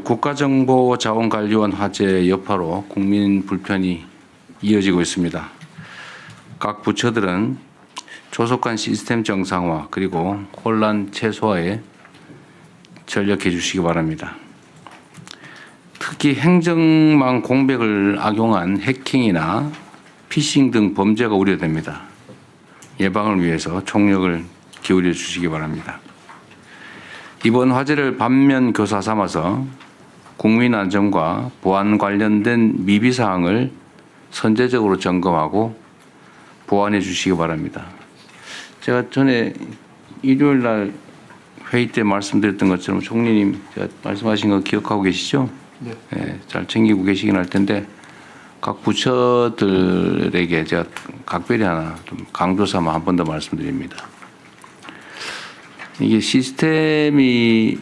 국가정보자원관리원 화재 여파로 국민 불편이 이어지고 있습니다. 각 부처들은 조속한 시스템 정상화 그리고 혼란 최소화에 전력해 주시기 바랍니다. 특히 행정망 공백을 악용한 해킹이나 피싱 등 범죄가 우려됩니다. 예방을 위해서 총력을 기울여 주시기 바랍니다. 이번 화재를 반면 교사 삼아서 국민 안전과 보안 관련된 미비 사항을 선제적으로 점검하고 보완해 주시기 바랍니다. 제가 전에 일요일 날 회의 때 말씀드렸던 것처럼 총리님 제가 말씀하신 거 기억하고 계시죠? 네. 네, 잘 챙기고 계시긴 할 텐데 각 부처들에게 제가 각별히 하나 좀 강조 삼아 한 번 더 말씀드립니다. 이게 시스템이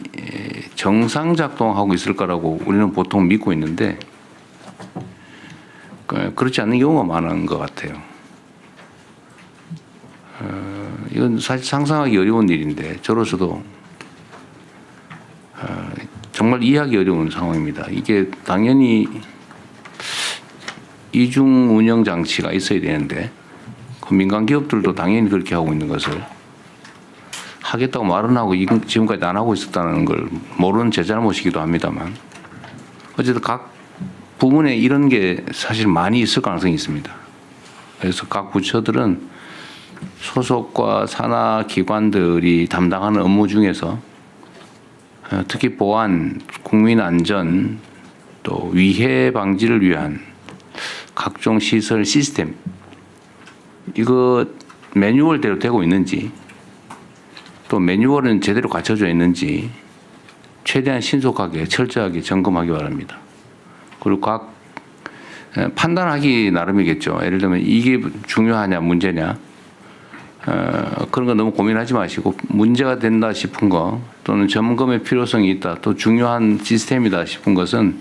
정상 작동하고 있을 거라고 우리는 보통 믿고 있는데 그렇지 않는 경우가 많은 것 같아요. 이건 사실 상상하기 어려운 일인데 저로서도 정말 이해하기 어려운 상황입니다. 이게 당연히 이중 운영 장치가 있어야 되는데 그 민간 기업들도 당연히 그렇게 하고 있는 것을 하겠다고 말은 하고 지금까지 안 하고 있었다는 걸 모르는 제 잘못이기도 합니다만 어쨌든 각 부문에 이런 게 사실 많이 있을 가능성이 있습니다. 그래서 각 부처들은 소속과 산하 기관들이 담당하는 업무 중에서 특히 보안, 국민 안전, 또 위해 방지를 위한 각종 시설 시스템 이거 매뉴얼대로 되고 있는지 또 매뉴얼은 제대로 갖춰져 있는지 최대한 신속하게 철저하게 점검하기 바랍니다. 그리고 각 판단하기 나름이겠죠. 예를 들면 이게 중요하냐 문제냐 그런 거 너무 고민하지 마시고 문제가 된다 싶은 거 또는 점검의 필요성이 있다 또 중요한 시스템이다 싶은 것은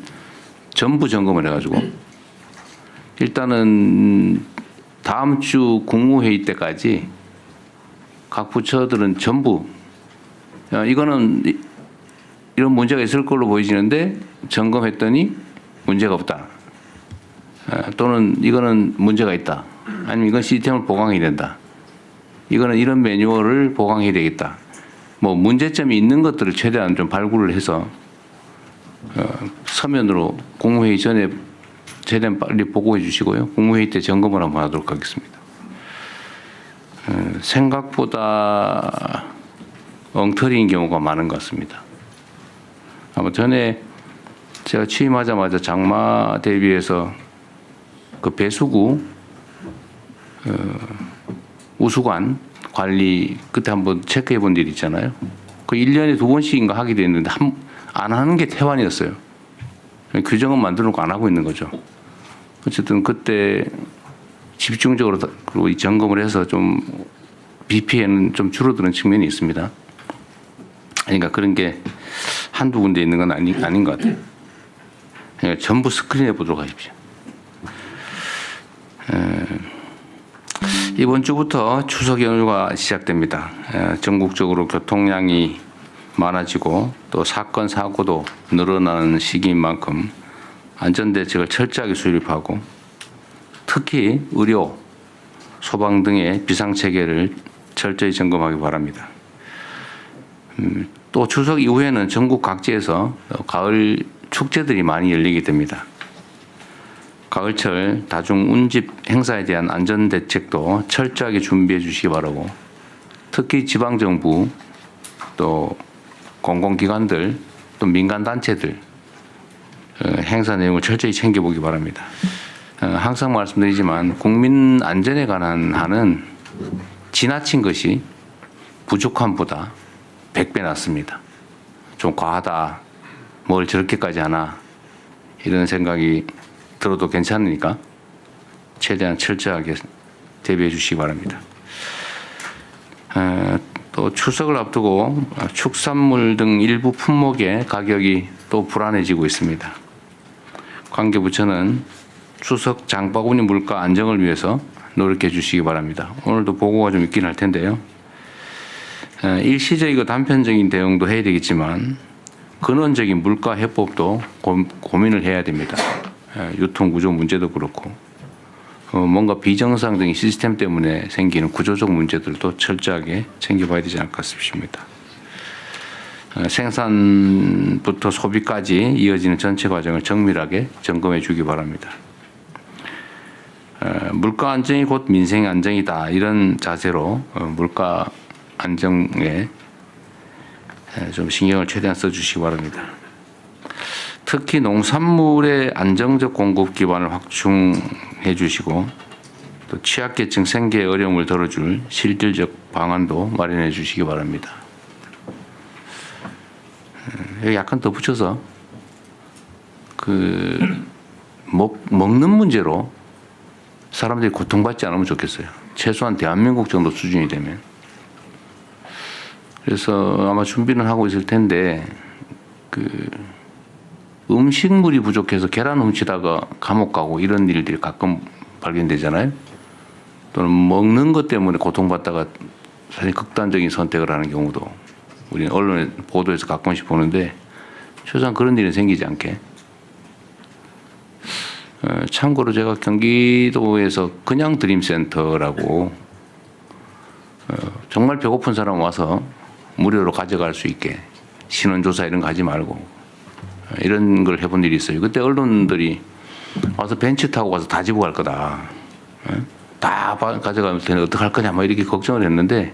전부 점검을 해가지고 일단은 다음 주 국무회의 때까지 각 부처들은 전부 이거는 이런 문제가 있을 걸로 보이지는데 점검했더니 문제가 없다. 또는 이거는 문제가 있다. 아니면 이건 시스템을 보강해야 된다. 이거는 이런 매뉴얼을 보강해야 되겠다. 뭐 문제점이 있는 것들을 최대한 좀 발굴을 해서 서면으로 국무회의 전에 최대한 빨리 보고해 주시고요. 국무회의 때 점검을 한번 하도록 하겠습니다. 생각보다 엉터리인 경우가 많은 것 같습니다. 아마 전에 제가 취임하자마자 장마 대비해서 그 배수구 우수관 관리 그때 한번 체크해 본 일 있잖아요. 그 1년에 2번씩인가 하게 됐는데 안 하는 게 태완이었어요. 규정은 만들어 놓고 안 하고 있는 거죠. 어쨌든 그때 집중적으로 그리고 이 점검을 해서 좀 BP에는 좀 줄어드는 측면이 있습니다. 그러니까 그런 게 한두 군데 있는 건 아닌 것 같아요. 그러니까 전부 스크린해 보도록 하십시오. 이번 주부터 추석 연휴가 시작됩니다. 전국적으로 교통량이 많아지고 또 사건 사고도 늘어나는 시기인 만큼 안전대책을 철저하게 수립하고 특히 의료, 소방 등의 비상체계를 철저히 점검하기 바랍니다. 또 추석 이후에는 전국 각지에서 가을 축제들이 많이 열리게 됩니다. 가을철 다중 운집 행사에 대한 안전대책도 철저하게 준비해 주시기 바라고 특히 지방정부 또 공공기관들 또 민간단체들 행사 내용을 철저히 챙겨보기 바랍니다. 항상 말씀드리지만 국민 안전에 관한 한은 지나친 것이 부족함보다 100배 낫습니다. 좀 과하다. 뭘 저렇게까지 하나. 이런 생각이 들어도 괜찮으니까 최대한 철저하게 대비해 주시기 바랍니다. 또 추석을 앞두고 축산물 등 일부 품목의 가격이 또 불안해지고 있습니다. 관계부처는 추석 장바구니 물가 안정을 위해서 노력해 주시기 바랍니다. 오늘도 보고가 좀 있긴 할 텐데요. 일시적이고 단편적인 대응도 해야 되겠지만 근원적인 물가 해법도 고민을 해야 됩니다. 유통 구조 문제도 그렇고 뭔가 비정상적인 시스템 때문에 생기는 구조적 문제들도 철저하게 챙겨봐야 되지 않을까 싶습니다. 생산부터 소비까지 이어지는 전체 과정을 정밀하게 점검해 주기 바랍니다. 물가 안정이 곧 민생 안정이다 이런 자세로 물가 안정에 좀 신경을 최대한 써주시기 바랍니다. 특히 농산물의 안정적 공급 기반을 확충해 주시고 또 취약계층 생계 어려움을 덜어줄 실질적 방안도 마련해 주시기 바랍니다. 여기 약간 더 붙여서 먹는 문제로 사람들이 고통받지 않으면 좋겠어요. 최소한 대한민국 정도 수준이 되면. 그래서 아마 준비는 하고 있을 텐데 음식물이 부족해서 계란 훔치다가 감옥 가고 이런 일들이 가끔 발견되잖아요. 또는 먹는 것 때문에 고통받다가 사실 극단적인 선택을 하는 경우도 우리는 언론에 보도에서 가끔씩 보는데 최소한 그런 일이 생기지 않게. 참고로 제가 경기도에서 그냥 드림센터라고 정말 배고픈 사람 와서 무료로 가져갈 수 있게 신원조사 이런 거 하지 말고 이런 걸 해본 일이 있어요. 그때 언론들이 와서 벤치 타고 가서 다 집어 갈 거다. 다 가져가면 되는 어떡할 거냐 뭐 이렇게 걱정을 했는데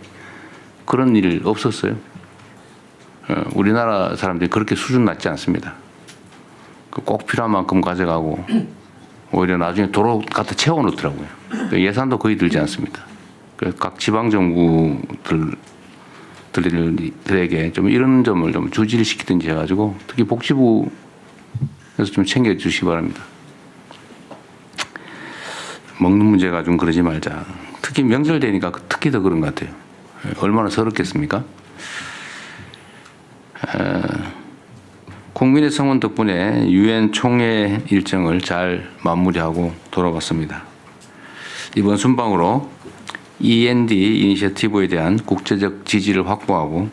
그런 일 없었어요. 우리나라 사람들이 그렇게 수준 낮지 않습니다. 꼭 필요한 만큼 가져가고 오히려 나중에 도로 갖다 채워놓더라고요. 예산도 거의 들지 않습니다. 각 지방 정부들에게 좀 이런 점을 좀 주지를 시키든지 해가지고 특히 복지부에서 좀 챙겨주시기 바랍니다. 먹는 문제가 좀 그러지 말자. 특히 명절 되니까 특히 더 그런 것 같아요. 얼마나 서럽겠습니까? 국민의 성원 덕분에 유엔 총회 일정을 잘 마무리하고 돌아왔습니다. 이번 순방으로 END 이니셔티브에 대한 국제적 지지를 확보하고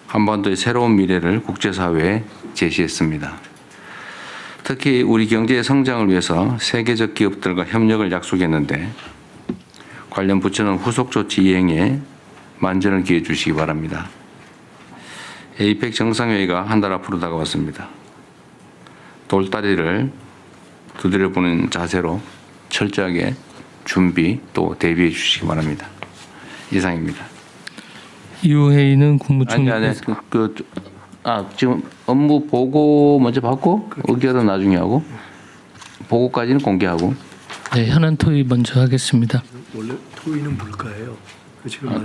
한반도의 새로운 미래를 국제사회에 제시했습니다. 특히 우리 경제의 성장을 위해서 세계적 기업들과 협력을 약속했는데 관련 부처는 후속 조치 이행에 만전을 기해 주시기 바랍니다. 에이펙 정상회의가 한 달 앞으로 다가왔습니다. 돌다리를 두드려보는 자세로 철저하게 준비 또 대비해 주시기 바랍니다. 이상입니다. 이후 회의는 국무총리. 지금 업무 보고 먼저 받고 의결은 나중에 하고 보고까지는 공개하고. 네, 현안 토의 먼저 하겠습니다. 원래 토의는 물가예요.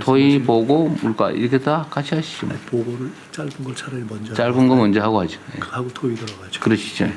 토의 보고 물가 이렇게 다 같이 하시죠. 보고를 짧은 걸 차라리 먼저 짧은 거 먼저 하고 하죠. 하고 토의 들어가죠. 그러시죠.